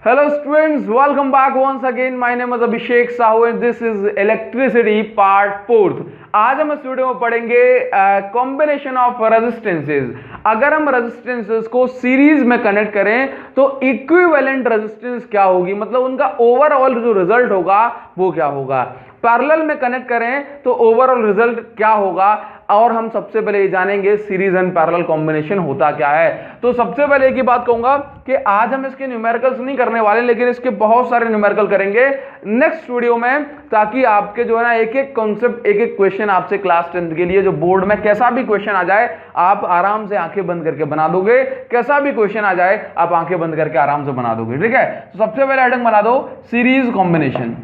Hello students, welcome back once again. My name is Abhishek Sahu and this is Electricity Part 4th. आज हम इस video में पढ़ेंगे combination of resistances. अगर हम रेजिस्टेंसेज को सीरीज में कनेक्ट करें तो इक्विवेलेंट रेजिस्टेंस क्या होगी, मतलब उनका ओवरऑल जो रिजल्ट होगा वो क्या होगा। पैरेलल में कनेक्ट करें तो ओवरऑल रिजल्ट क्या होगा, और हम सबसे पहले ये जानेंगे सीरीज एंड पैरेलल कॉम्बिनेशन होता क्या है। तो सबसे पहले एक ही बात कहूंगा कि आज हम इसके न्यूमेरिकल्स नहीं करने वाले, लेकिन इसके बहुत सारे न्यूमेरिकल करेंगे नेक्स्ट वीडियो में, ताकि आपके जो है ना एक एक कॉन्सेप्ट, एक एक क्वेश्चन आपसे क्लास 10th के लिए जो बोर्ड में कैसा भी क्वेश्चन आ जाए आप आराम से आंखें बंद करके बना दोगे। कैसा भी क्वेश्चन आ जाए आप आंखें बंद करके आराम से बना दोगे, ठीक है। तो सबसे पहले हेडिंग बना दो सीरीज कॉम्बिनेशन।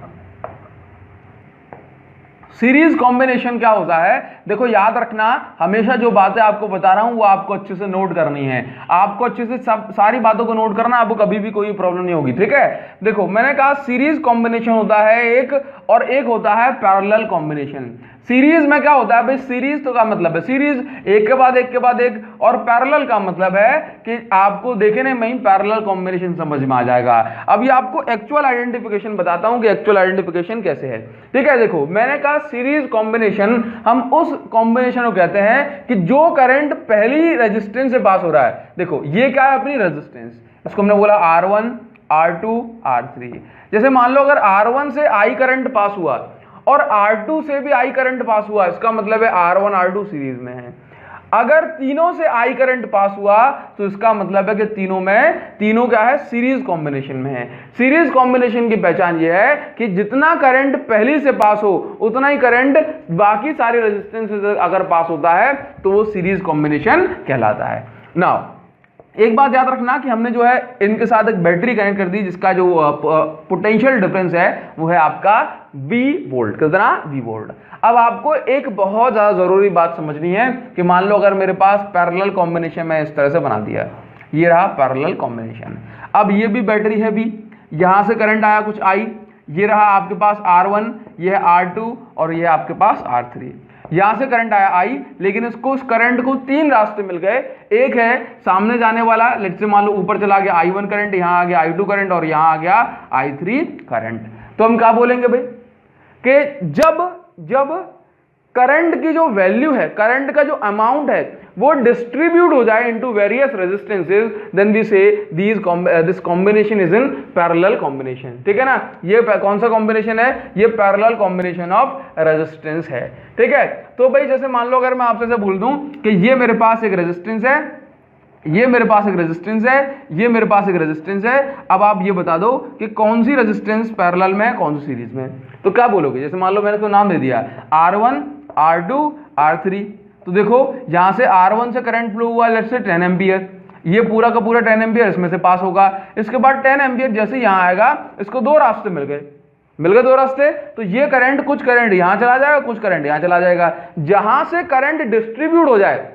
सीरीज कॉम्बिनेशन क्या होता है, देखो याद रखना, हमेशा जो बातें आपको बता रहा हूं वो आपको अच्छे से नोट करनी है। आपको अच्छे से सारी बातों को नोट करना, आपको कभी भी कोई प्रॉब्लम नहीं होगी, ठीक है। देखो मैंने कहा सीरीज कॉम्बिनेशन होता है एक, और एक होता है पैरेलल कॉम्बिनेशन। सीरीज में क्या होता है भाई, सीरीज तो का मतलब है सीरीज एक के बाद एक के बाद एक, और पैरेलल का मतलब है कि आपको देखने में ही पैरेलल कॉम्बिनेशन समझ में आ जाएगा। अभी आपको एक्चुअल आइडेंटिफिकेशन बताता हूं कि एक्चुअल आइडेंटिफिकेशन कैसे है, ठीक है। देखो मैंने कहा सीरीज कॉम्बिनेशन, हम उस कॉम्बिनेशन को कहते हैं कि जो करंट पहली रेजिस्टेंस से पास हो रहा है। देखो ये क्या है, अपनी रेजिस्टेंस, इसको हमने बोला R1 R2 R3। जैसे मान लो अगर R1 से I करंट पास हुआ और R2 से भी I करंट पास हुआ, इसका मतलब है R1 R2 सीरीज में है। अगर तीनों से I करंट पास हुआ तो इसका मतलब है कि तीनों क्या है, सीरीज कॉम्बिनेशन में है। सीरीज कॉम्बिनेशन की पहचान ये है कि जितना करंट पहली से पास हो उतना ही करंट बाकी सारे रेजिस्टेंस से अगर पास होता है तो वो सीरीज कॉम्बिनेशन कहलाता है। नाउ एक बात याद रखना कि हमने जो है इनके साथ एक बैटरी कनेक्ट कर दी, जिसका जो पोटेंशियल डिफरेंस है वो है आपका V वोल्ट, कितना V वोल्ट। अब आपको एक बहुत ज्यादा जरूरी बात समझनी है कि मान लो अगर मेरे पास पैरेलल कॉम्बिनेशन में इस तरह से बना दिया, ये रहा पैरेलल कॉम्बिनेशन। अब ये भी बैटरी है V, यहां से करंट आया कुछ I, ये रहा आपके पास R1, ये है R2 और ये आपके पास R3। यहां से करंट आया I, लेकिन इसको उस करंट को तीन रास्ते मिल गए। एक है सामने जाने वाला, लेट्स से मान लो ऊपर चला गया I1 करंट, यहां आ गया I2 करंट और यहां आ गया I3 करंट। तो हम क्या बोलेंगे भाई कि जब करंट की जो वैल्यू है, करंट का जो अमाउंट है वो डिस्ट्रीब्यूट हो जाए into various resistances, then we say this combination is in parallel combination, ठीक है ना। ये कौन सा कॉम्बिनेशन है, ये पैरेलल कॉम्बिनेशन ऑफ रेजिस्टेंस है, ठीक है। तो भाई जैसे मान लो अगर मैं आपसे से बोल दूं कि ये मेरे पास एक रेजिस्टेंस है, ये मेरे पास एक रेजिस्टेंस है, ये मेरे पास एक रेजिस्टेंस है। अब आप ये बता दो कि कौन सी रेजिस्टेंस पैरेलल में है, कौन सी सीरीज में है। तो क्या बोलोगे, जैसे मान लो मैंने इसको नाम दे दिया R1 R2 R3। तो देखो यहां से R1 से करंट फ्लो हुआ लेट्स से 10 एम्पियर, ये पूरा का पूरा 10 एम्पियर इसमें से पास होगा। इसके बाद 10 एम्पियर जैसे यहां आएगा, इसको दो रास्ते मिल गए दो रास्ते, तो ये करंट, कुछ करंट यहां चला जाएगा, कुछ करंट यहां चला जाएगा। जहां से करंट डिस्ट्रीब्यूट हो जाए,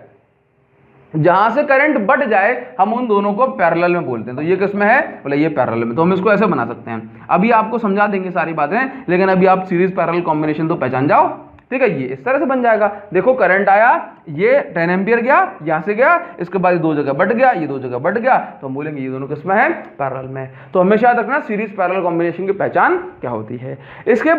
जहां से करंट बढ़ जाए, हम उन दोनों को पैरेलल में बोलते हैं। तो ये किसमें है, बोले ये पैरेलल में। तो हम इसको ऐसे बना सकते हैं, अभी आपको समझा देंगे सारी बातें, लेकिन अभी आप सीरीज पैरेलल कॉम्बिनेशन तो पहचान जाओ, ठीक है। ये इस तरह से बन जाएगा, देखो करंट आया, ये 10 एम्पियर गया, यहां से गया, इसके बाद दो जगह बढ़ गया, ये दो जगह बढ़ गया, तो हम बोलेंगे ये दोनों किसमें है, पैरेलल में। तो हमेशा याद रखना सीरीज पैरेलल कॉम्बिनेशन की पहचान क्या होती है। इसके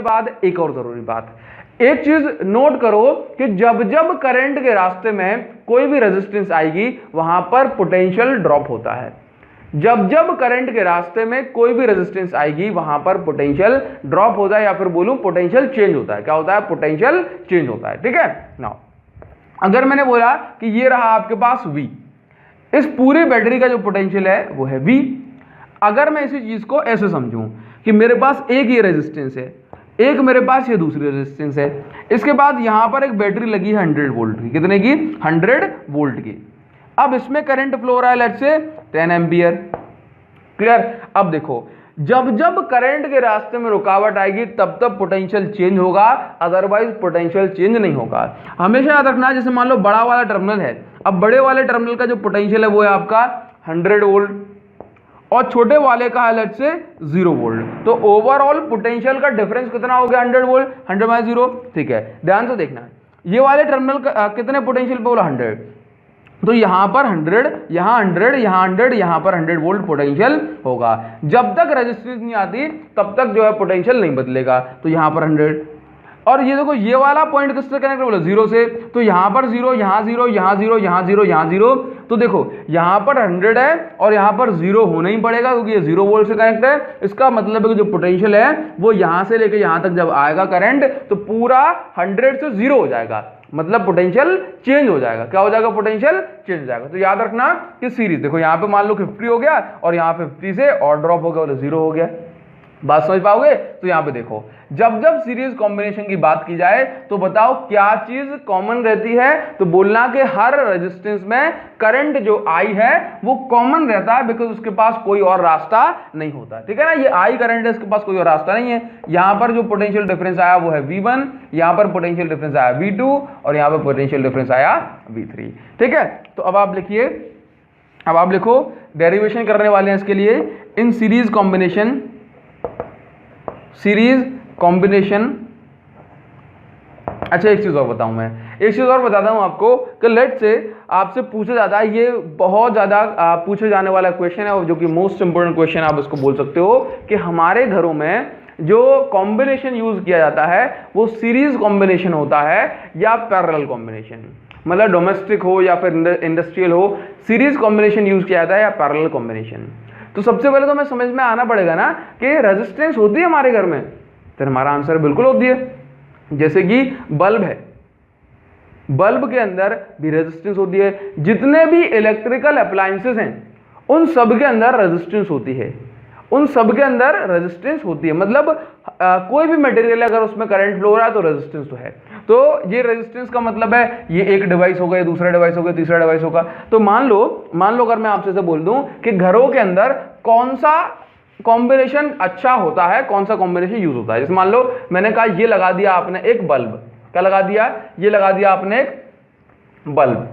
बाद एक और जरूरी बात, एक चीज नोट करो कि जब करंट के रास्ते में कोई भी रेजिस्टेंस आएगी वहां पर पोटेंशियल ड्रॉप होता है। जब करंट के रास्ते में कोई भी रेजिस्टेंस आएगी वहां पर पोटेंशियल ड्रॉप होता है, या फिर बोलूं पोटेंशियल चेंज होता है। क्या होता है, पोटेंशियल चेंज होता है, ठीक है। नाउ अगर मैंने बोला कि ये रहा आपके पास V, इस पूरी बैटरी का जो पोटेंशियल है वो है V। अगर मैं इसी चीज को ऐसे समझूं कि मेरे पास एक ये रेजिस्टेंस है, एक मेरे पास ये दूसरी रेजिस्टेंस है, इसके बाद यहां पर एक बैटरी लगी है 100 वोल्ट की, कितने की, 100 वोल्ट की। अब इसमें करंट फ्लो हो रहा है लेट्स से 10 एम्पियर, क्लियर। अब देखो जब करंट के रास्ते में रुकावट आएगी तब पोटेंशियल चेंज होगा, अदरवाइज पोटेंशियल चेंज नहीं होगा। हमेशा याद रखना, जैसे मान लो बड़ा वाला टर्मिनल है, अब बड़े वाले टर्मिनल का जो पोटेंशियल है वो है आपका 100 वोल्ट, और छोटे वाले का है लेट्स से 0 वोल्ट। तो ओवरऑल पोटेंशियल का डिफरेंस कितना हो गया, 100 वोल्ट, 100 माइनस 0, ठीक है। ध्यान से देखना, ये वाले टर्मिनल कितने पोटेंशियल पे बोला, 100, तो यहां पर 100, यहां 100, यहां 100, यहां पर 100 वोल्ट पोटेंशियल होगा। जब तक रेजिस्टेंस नहीं आती तब तक जो है पोटेंशियल नहीं बदलेगा। तो यहां पर 100, और ये देखो ये वाला पॉइंट किससे कनेक्ट है, 0 से। तो यहां पर 0, यहां 0, यहां 0, यहां 0, यहां 0। तो देखो यहां पर 100 है और यहां पर 0 होना ही पड़ेगा क्योंकि ये 0 वोल्ट से कनेक्ट है। इसका मतलब है कि जो पोटेंशियल है वो यहां से लेके यहां तक जब आएगा करंट तो पूरा 100 से 0 हो जाएगा, मतलब पोटेंशियल चेंज हो जाएगा। क्या हो जाएगा, पोटेंशियल चेंज हो जाएगा। तो याद रखना कि सीरीज देखो यहां पे मान लो 50 हो गया और यहां 50 से और ड्रॉप हो गया और 0 हो गया। बात समझ पाओगे। तो यहां पे देखो जब जब सीरीज कॉम्बिनेशन की बात की जाए तो बताओ क्या चीज कॉमन रहती है, तो बोलना कि हर रेजिस्टेंस में करंट जो आई है वो कॉमन रहता है, बिकॉज उसके पास कोई और रास्ता नहीं होता। ठीक है ना, ये आई करंट है, इसके पास कोई और रास्ता नहीं है। यहां पर जो पोटेंशियल डिफरेंस आया वो है V1, यहां पर पोटेंशियल डिफरेंस आया V2 और यहां पर पोटेंशियल डिफरेंस आया V3। ठीक है, तो अब आप लिखिए, अब आप लिखो डेरिवेशन करने वाले हैं इसके लिए। इन सीरीज कॉम्बिनेशन, सीरीज कॉम्बिनेशन, अच्छा एक चीज और बताऊं मैं, एक चीज और बताता हूं आपको कि लेट से आपसे पूछा जाता है, ये बहुत ज्यादा पूछे जाने वाला क्वेश्चन है और जो कि मोस्ट इंपोर्टेंट क्वेश्चन आप इसको बोल सकते हो कि हमारे घरों में जो कॉम्बिनेशन यूज किया जाता है वो सीरीज कॉम्बिनेशन होता है या पैरेलल कॉम्बिनेशन, मतलब डोमेस्टिक हो या फिर इंडस्ट्रियल हो, सीरीज कॉम्बिनेशन यूज किया जाता है या पैरेलल कॉम्बिनेशन। तो सबसे पहले तो हमें समझ में आना पड़ेगा ना कि रेजिस्टेंस होती है हमारे घर में, तो हमारा आंसर बिल्कुल होती है। जैसे कि बल्ब है, बल्ब के अंदर भी रेजिस्टेंस होती है। जितने भी इलेक्ट्रिकल अप्लायंसेस हैं उन सब के अंदर रेजिस्टेंस होती है, उन सब के अंदर रेजिस्टेंस होती है। मतलब कोई भी मटेरियल अगर उसमें करंट फ्लो हो रहा है तो रेजिस्टेंस तो है। तो ये रेजिस्टेंस का मतलब है ये एक डिवाइस होगा, दूसरा डिवाइस होगा, तीसरा डिवाइस होगा। तो मान लो अगर मैं आपसे से बोल दूं कि घरों के अंदर कौन सा कॉम्बिनेशन अच्छा होता है, कौन सा कॉम्बिनेशन यूज होता है। जैसे मान लो मैंने कहा ये लगा दिया आपने एक बल्ब, क्या लगा दिया, ये लगा दिया आपने एक बल्ब,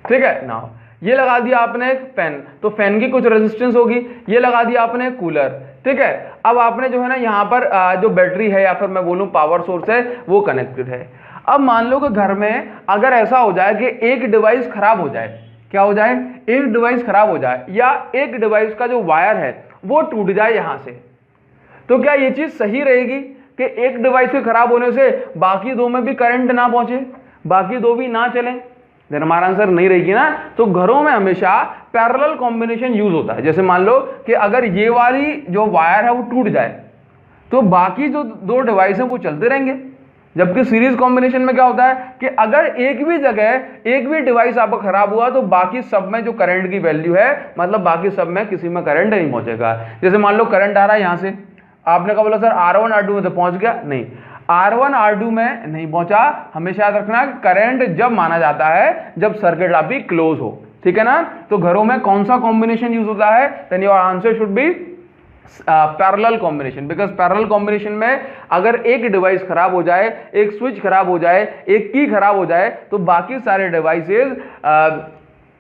ठीक है ना। ये लगा दिया आपने एक फैन, तो फैन की कुछ रेजिस्टेंस होगी। ये लगा दिया आपने एक कूलर, ठीक है। अब आपने जो है ना यहाँ पर जो बैटरी है या फिर मैं बोलूँ पावर सोर्स है वो कनेक्टेड है। अब मान लो कि घर में अगर ऐसा हो जाए कि एक डिवाइस खराब हो जाए, क्या हो जाए, एक डिवाइस खराब हो जाए या एक डिवाइस का जो वायर है वो टूट जाए यहां से, तो क्या ये चीज सही रहेगी कि एक डिवाइस के खराब होने से बाकी दो में भी करंट ना पहुंचे, बाकी दो भी ना चले? देन हमारा आंसर नहीं रहेगी ना। तो घरों में हमेशा पैरेलल कॉम्बिनेशन यूज होता है। जैसे मान लो कि अगर ये वाली जो वायर है वो टूट जाए तो बाकी जो दो डिवाइस हैं वो चलते रहेंगे। जबकि सीरीज कॉम्बिनेशन में क्या होता है कि अगर एक भी जगह एक भी डिवाइस आपका खराब हुआ तो बाकी सब में जो करंट की वैल्यू है, मतलब बाकी सब में किसी में करंट नहीं पहुंचेगा। जैसे मान लो करंट आ रहा है यहां से, आपने कहा बोला सर R1 R2 में तो पहुंच गया, नहीं, R1 R2 में नहीं पहुंचा। हमेशा याद रखना करंट जब माना जाता है जब सर्किट आपकी क्लोज हो, ठीक है ना। तो घरों में कौन सा कॉम्बिनेशन यूज होता है, then your answer should be parallel combination. Because parallel combination में अगर एक डिवाइस खराब हो जाए, एक स्विच खराब हो जाए, एक की खराब हो जाए तो बाकी सारे डिवाइसेस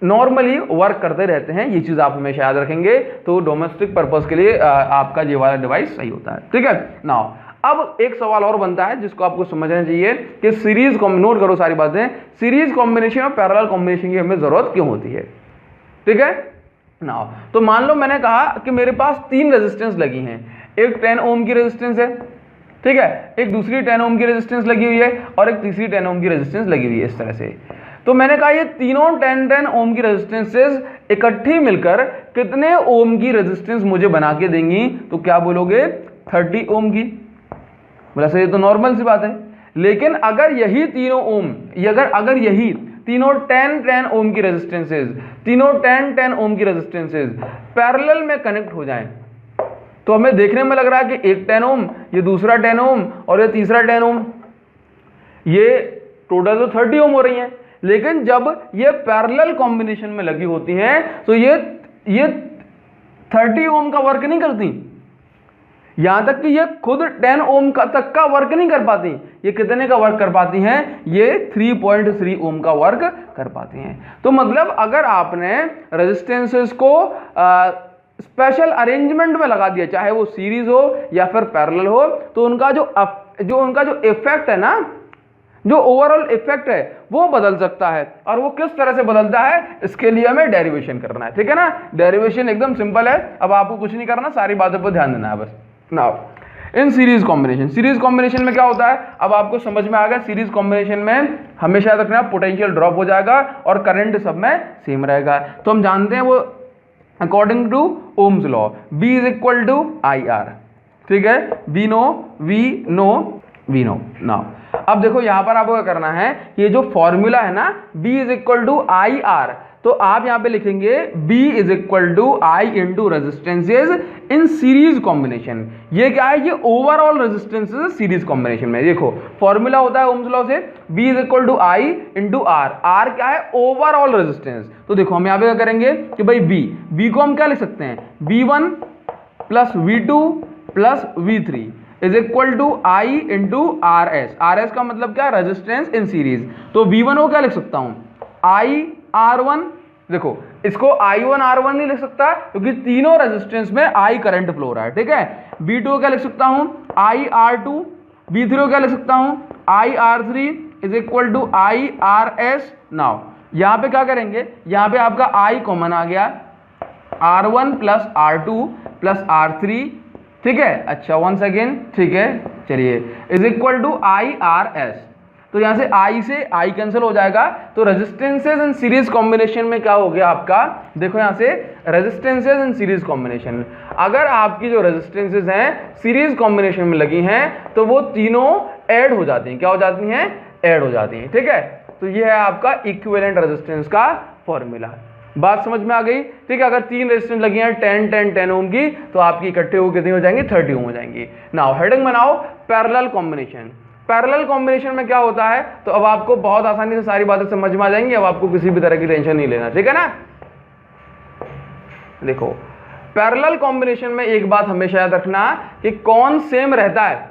नॉर्मली वर्क करते रहते हैं। ये चीज आप हमेशा याद रखेंगे। तो डोमेस्टिक पर्पस के लिए आपका ये वाला डिवाइस सही होता है, ठीक है। नाउ अब एक सवाल और बनता है जिसको आपको समझना चाहिए कि सीरीज, नोट करो सारी बातें, सीरीज कॉम्बिनेशन और पैरेलल कॉम्बिनेशन की हमें जरूरत क्यों होती है, ठीक है ना। तो मान लो मैंने कहा कि मेरे पास 3 रेजिस्टेंस लगी हैं, एक 10 ओम की रेजिस्टेंस है, ठीक है, एक दूसरी 10 ओम की रेजिस्टेंस लगी हुई है और एक तीसरी 10 ओम की रेजिस्टेंस लगी हुई है, इस तरह से। तो मैंने कहा ये तीनों 10-10 ओम की रेजिस्टेंसेस इकट्ठी मिलकर कितने ओम की रेजिस्टेंस मुझे बना के देंगी, तो क्या बोलोगे 30 ओम की। बोला सर ये तो नॉर्मल सी बात है, लेकिन अगर यही तीनों ओम, अगर यही तीनों 10-10 ओम की रेजिस्टेंसेस, तीनों 10-10 ओम की रेजिस्टेंसेस पैरेलल में कनेक्ट हो जाएं तो हमें देखने में लग रहा है कि एक 10 ओम, ये दूसरा 10 ओम और ये तीसरा 10 ओम, ये टोटल तो 30 ओम हो रही हैं। लेकिन जब ये पैरेलल कॉम्बिनेशन में लगी होती हैं तो ये 30 ओम का वर्क नहीं करती, यहां तक कि ये खुद 10 ओम तक का वर्क नहीं कर पाती। ये कितने का वर्क कर पाती हैं, ये 3.3 ओम का वर्क कर पाती हैं। तो मतलब अगर आपने रेजिस्टेंसेस को स्पेशल अरेंजमेंट में लगा दिया, चाहे वो सीरीज हो या फिर पैरेलल हो, तो उनका जो इफेक्ट है ना, जो ओवरऑल इफेक्ट है वो बदल सकता है। और वो किस तरह से बदलता है, इसके लिए हमें डेरिवेशन करना है, ठीक है ना। डेरिवेशन एकदम सिंपल है, अब आपको कुछ नहीं करना, सारी बातों पर ध्यान देना है बस। Now in series combination, series combination में क्या होता है, अब आपको समझ में आ गया। सीरीज कॉम्बिनेशन में हमेशा याद रखना पोटेंशियल ड्रॉप हो जाएगा और करंट सब में सेम रहेगा। तो हम जानते हैं वो according to Ohm's law, B is equal to I R, ठीक है। वी नो नाउ अब देखो यहां पर आपको क्या करना है, ये जो फॉर्मूला है ना B is equal to I R, तो आप यहां पे लिखेंगे B is equal to I into resistances in series combination. ये क्या है, ये ओवरऑल रेजिस्टेंसेज सीरीज कॉम्बिनेशन में। देखो फॉर्मूला होता है ओम्स लॉ से B is equal to I into R, R क्या है, ओवरऑल रेजिस्टेंस। तो देखो हम यहां पे क्या करेंगे कि भाई B को हम क्या लिख सकते हैं, V1 plus V2 plus V3 is equal to I into R S का मतलब क्या, रेजिस्टेंस इन सीरीज। तो V1 को क्या लिख सकता हूं, आई R1, देखो इसको I1 R1 नहीं लिख सकता क्योंकि तीनों रेजिस्टेंस में I करंट फ्लो रहा है, ठीक है। V2 को क्या लिख सकता हूं, I R2, V3 को क्या लिख सकता हूं, I R3 is equal to I RS। Now यहां पे क्या करेंगे, यहां पे आपका I कॉमन आ गया, R1 plus R2 plus R3, ठीक है। अच्छा वन सेकेंड, ठीक है चलिए, is equal to I RS। तो यहां से I से I कैंसिल हो जाएगा, तो रेजिस्टेंसेज इन सीरीज कॉम्बिनेशन में क्या हो गया आपका, देखो यहां से रेजिस्टेंसेज इन सीरीज कॉम्बिनेशन, अगर आपकी जो रेजिस्टेंसेज हैं सीरीज कॉम्बिनेशन में लगी हैं तो वो तीनों ऐड हो जाती हैं, क्या हो जाती हैं, ऐड हो जाती हैं, ठीक है। तो ये है आपका इक्विवेलेंट रेजिस्टेंस का फॉर्मूला। बात समझ में आ गई, ठीक है। अगर तीन रेजिस्टेंस लगी हैं 10 ओम की, तो आपकी इकट्ठे हो कितनी हो जाएंगी, 30 ओम हो जाएंगी। नाउ हेडिंग बनाओ पैरेलल कॉम्बिनेशन। पैरेलल कॉम्बिनेशन में क्या होता है, तो अब आपको बहुत आसानी से सारी बातें समझ में आ जाएंगी, अब आपको किसी भी तरह की टेंशन नहीं लेना, ठीक है ना। देखो पैरेलल कॉम्बिनेशन में एक बात हमेशा याद रखना कि कौन सेम रहता है,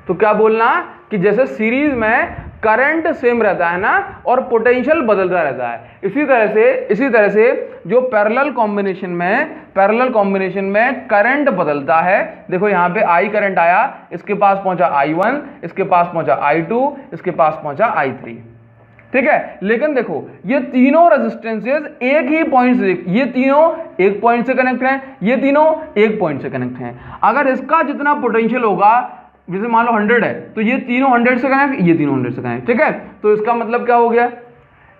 तो क्या बोलना कि जैसे सीरीज में करंट सेम रहता है ना और पोटेंशियल बदलता रहता है, इसी तरह से जो पैरेलल कॉम्बिनेशन में करंट बदलता है। देखो यहाँ पे I करंट आया, इसके पास पहुंचा I1, इसके पास पहुंचा I2, इसके पास पहुंचा I3, ठीक है। लेकिन देखो ये तीनों रेजिस्टेंसेस एक ही पॉइंट से, ये तीनों एक पॉइंट से कनेक्ट हैं, ये तीनों एक पॉइंट से कनेक्ट हैं। अगर इसका जितना पोटेंशियल होगा, जैसे मान लो 100 है, तो ये तीनों 100 से कनेक्ट, ये तीनों 100 से कनेक्ट, ठीक है। तो इसका मतलब क्या हो गया,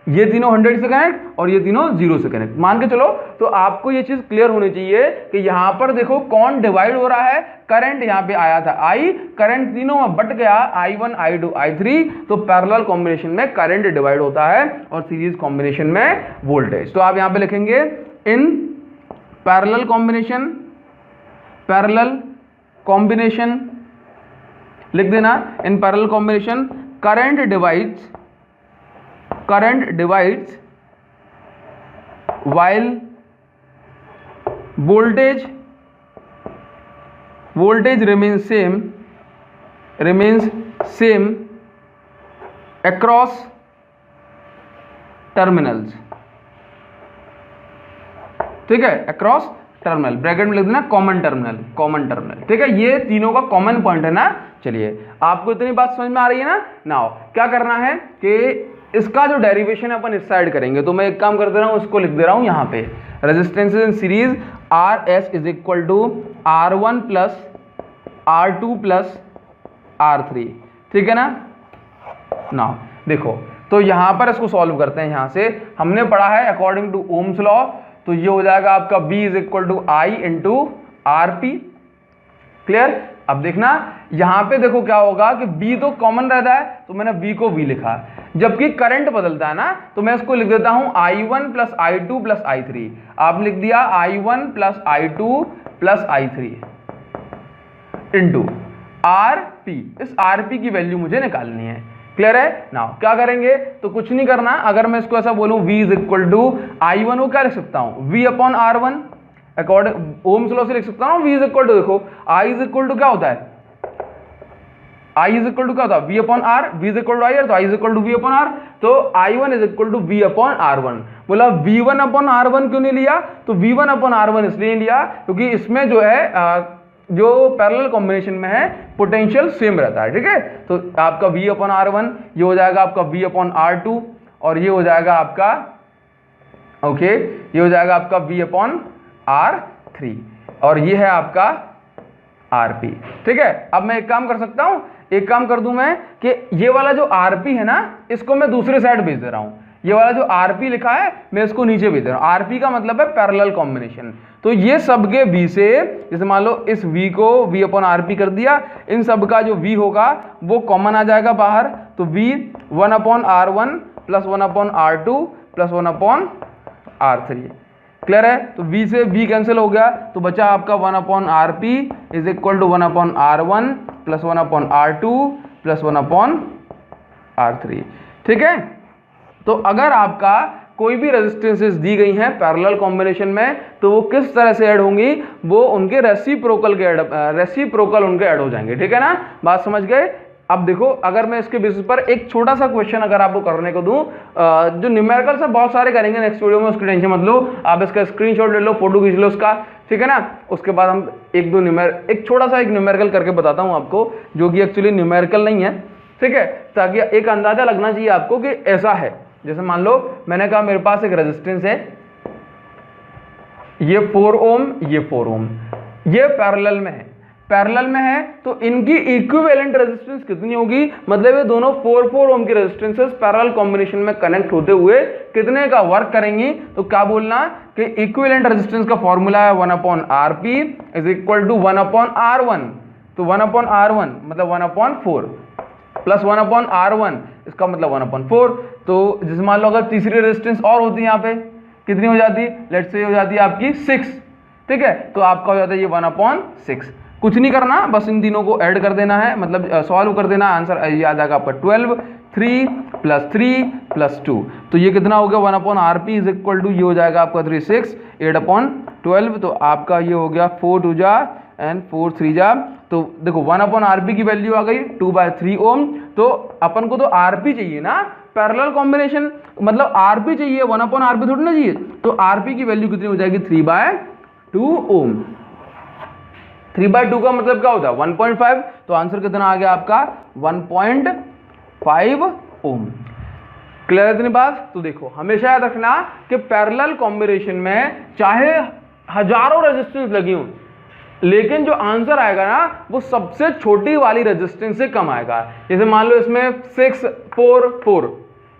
ये तीनों 100 से कनेक्ट और ये तीनों 0 से कनेक्ट, मान के चलो। तो आपको ये चीज क्लियर होनी चाहिए कि यहां पर देखो कौन डिवाइड हो रहा है, करंट यहां पे आया था I, करंट तीनों में बट गया I1 I2 I3। तो पैरेलल कॉम्बिनेशन में करंट डिवाइड होता है और सीरीज कॉम्बिनेशन में वोल्टेज। तो आप यहां पे लिखेंगे इन पैरेलल कॉम्बिनेशन लिख देना, इन parallel combination current divides while voltage remains same across terminals, ठीक है। अक्रॉस टर्मिनल ब्रैकेट में लिख देना कॉमन टर्मिनल, ठीक है। ये तीनों का कॉमन पॉइंट है ना। चलिए आपको इतनी बात समझ में आ रही है ना। नाउ क्या करना है कि इसका जो डेरिवेशन है अपन इस साइड करेंगे, तो मैं एक काम कर दे रहा हूं, इसको लिख दे रहा हूं यहां पे, resistances in series RS is equal to R1 plus R2 plus R3, ठीक है ना। नाउ देखो तो यहां पर इसको सॉल्व करते हैं। यहां से हमने पढ़ा है अकॉर्डिंग टू ओम्स लॉ, तो ये हो जाएगा आपका B is equal to I into RP, clear. अब देखना यहां पे देखो क्या होगा कि B तो कॉमन रहता है, तो मैंने B को V लिखा, जबकि करंट बदलता है ना, तो मैं इसको लिख देता हूं I1 plus I2 plus I3। आप लिख दिया I1 plus I2 plus I3 into RP। इस RP की वैल्यू मुझे निकालनी है, क्लियर है। नाउ क्या करेंगे, तो कुछ नहीं करना। अगर मैं इसको ऐसा बोलूं V is equal to I1 को क्या लिख सकता हूं, V upon R1, according ohms law से लिख सकता हूं। V इज इक्वल टू, देखो I इज इक्वल टू क्या होता है, I इज इक्वल टू क्या होता है, V upon R, V is equal to I, तो I is equal to V upon R। तो I1 is equal to V upon R1। बोला V1 अपॉन R1 क्यों नहीं लिया, तो V1 अपॉन R1 इसलिए लिया क्योंकि इसमें जो है जो पैरेलल कॉम्बिनेशन में है पोटेंशियल सेम रहता है, ठीक है। तो आपका V अपॉन R1 ये हो जाएगा आपका V अपॉन R2 और ये हो जाएगा आपका ओके ये हो जाएगा आपका V अपॉन R3 और ये है आपका RP, ठीक है। अब मैं एक काम कर सकता हूं, एक काम कर दूं मैं कि ये वाला जो RP है ना इसको मैं दूसरे साइड भेज दे रहा हूं। ये वाला जो RP लिखा है मैं इसको नीचे भेज दे रहा हूं। RP का मतलब है पैरेलल कॉम्बिनेशन। तो ये सब के V से, जैसे मान लो इस V को V अपॉन RP कर दिया, इन सब का जो V होगा वो कॉमन आ जाएगा बाहर। तो V 1 upon R1 plus 1 upon R2 plus 1 upon R3, clear है। तो V से V कैंसिल हो गया तो बचा आपका 1 upon RP is equal to 1 upon R1 plus 1 upon R2 plus 1 upon R3, ठीक है। तो अगर आपका कोई भी रेजिस्टेंसेस दी गई हैं पैरेलल कॉम्बिनेशन में तो वो किस तरह से ऐड होंगी, वो उनके रेसिप्रोकल उनके ऐड हो जाएंगे, ठीक है ना। बात समझ गए। अब देखो अगर मैं इसके बेसिस पर एक छोटा सा क्वेश्चन अगर आपको करने को दूं, जो न्यूमेरिकल से बहुत सारे करेंगे नेक्स्ट वीडियो में, उसकी टेंशन मत लो, आप इसका स्क्रीनशॉट ले लो, फोटो खींच लो उसका, ठीक है ना। उसके बाद हम एक छोटा सा न्यूमेरिकल करके बताता हूं आपको, जो कि एक्चुअली न्यूमेरिकल नहीं है, ठीक है, ताकि एक अंदाजा लगना चाहिए आपको कि ऐसा है। जैसे मान लो मैंने कहा मेरे पास एक रेजिस्टेंस है, ये 4 ओम, ये 4 ओम, ये पैरेलल में है, तो इनकी इक्विवेलेंट रेजिस्टेंस कितनी होगी, मतलब ये दोनों 4 ओम की रेजिस्टेंसेस पैरेलल कॉम्बिनेशन में कनेक्ट होते हुए कितने का वर्क करेंगी। तो क्या बोलना कि इक्विवेलेंट रेजिस्टेंस का फॉर्मूला है 1 upon RP is equal to 1 upon R1। तो 1 अपॉन R1 मतलब 1 अपॉन 4 प्लस 1 अपॉन R1 इसका मतलब 1 अपॉन 4। तो जैसे मान लो अगर तीसरी रेजिस्टेंस और होती है यहाँ पे, कितनी हो जाती, लेट्स से हो जाती है आपकी 6, ठीक है। तो आपका हो जाता है ये 1 अपॉन 6। कुछ नहीं करना, बस इन तीनों को ऐड कर देना है, मतलब सॉल्व कर देना, आंसर ये आ जाएगा आपका 12, 3 प्लस 3 प्लस 2। तो ये कितना हो गया 1 upon RP is equal to, ये हो जाएगा आपका 3 6 8 अपॉन 12। तो आपका ये हो गया 4 2 जा एंड 4 3 जा। तो देखो 1 अपॉन RP की वैल्यू आ गई 2/3 ओम। तो अपन को तो RP चाहिए ना, पैरेलल कॉम्बिनेशन मतलब RP चाहिए, 1 अपॉन RP थोड़ी ना चाहिए। तो RP की वैल्यू कितनी हो जाएगी 3/2 ओम। 3/2 का मतलब क्या होता है 1.5। तो आंसर कितना आ गया आपका 1.5 ओम। क्लियर है इतनी बात। तो देखो हमेशा याद रखना कि पैरेलल कॉम्बिनेशन में चाहे हजारों रेजिस्टेंस लगी हो, लेकिन जो आंसर आएगा ना वो सबसे छोटी वाली रेजिस्टेंस से कम आएगा। जैसे मान लो इसमें 6 4 4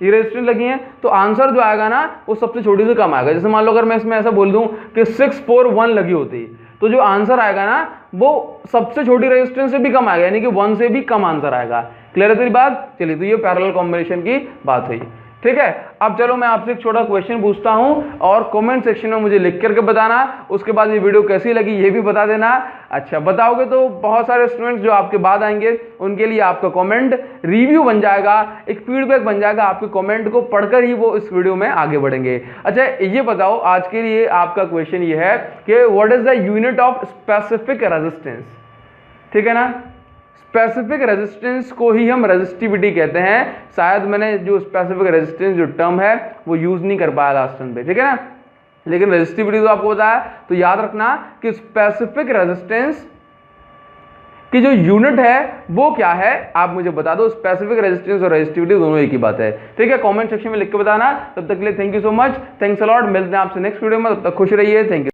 ये रेजिस्टेंस लगी हैं, तो आंसर जो आएगा ना वो सबसे छोटी से कम आएगा। जैसे मान लो अगर मैं इसमें ऐसा बोल दूं कि 6 4 1 लगी होती, तो जो आंसर आएगा ना वो सबसे छोटी रेजिस्टेंस से भी कम आएगा, यानी कि 1 से भी कम आंसर आएगा। क्लियर है तेरी बात। चलिए, तो ये पैरेलल कॉम्बिनेशन की बात हुई, ठीक है। अब चलो मैं आपसे एक छोटा क्वेश्चन पूछता हूं और कमेंट सेक्शन में मुझे लिख करके बताना। उसके बाद ये वीडियो कैसी लगी ये भी बता देना। अच्छा बताओगे तो बहुत सारे स्टूडेंट्स जो आपके बाद आएंगे उनके लिए आपका कमेंट रिव्यू बन जाएगा, एक फीडबैक बन जाएगा। आपके कमेंट को पढ़कर ही वो इस वीडियो में आगे बढ़ेंगे। अच्छा ये बताओ, आज के लिए आपका क्वेश्चन ये है कि what is the unit of specific resistance, ठीक है ना। स्पेसिफिक रेजिस्टेंस को ही हम रेजिस्टिविटी कहते हैं। शायद मैंने जो स्पेसिफिक रेजिस्टेंस जो टर्म है वो यूज नहीं कर पाया लास्ट टाइम पे, ठीक है ना, लेकिन रेजिस्टिविटी तो आपको बताया। तो याद रखना कि स्पेसिफिक रेजिस्टेंस की जो यूनिट है वो क्या है, आप मुझे बता दो। स्पेसिफिक रेजिस्टेंस और रेजिस्टिविटी दोनों एक ही बात है, ठीक है। कमेंट सेक्शन में लिख के बताना। तब तक के लिए thank you so much, thanks a lot. मिलते हैं आपसे नेक्स्ट वीडियो में, तब तक खुश रहिए, थैंक यू।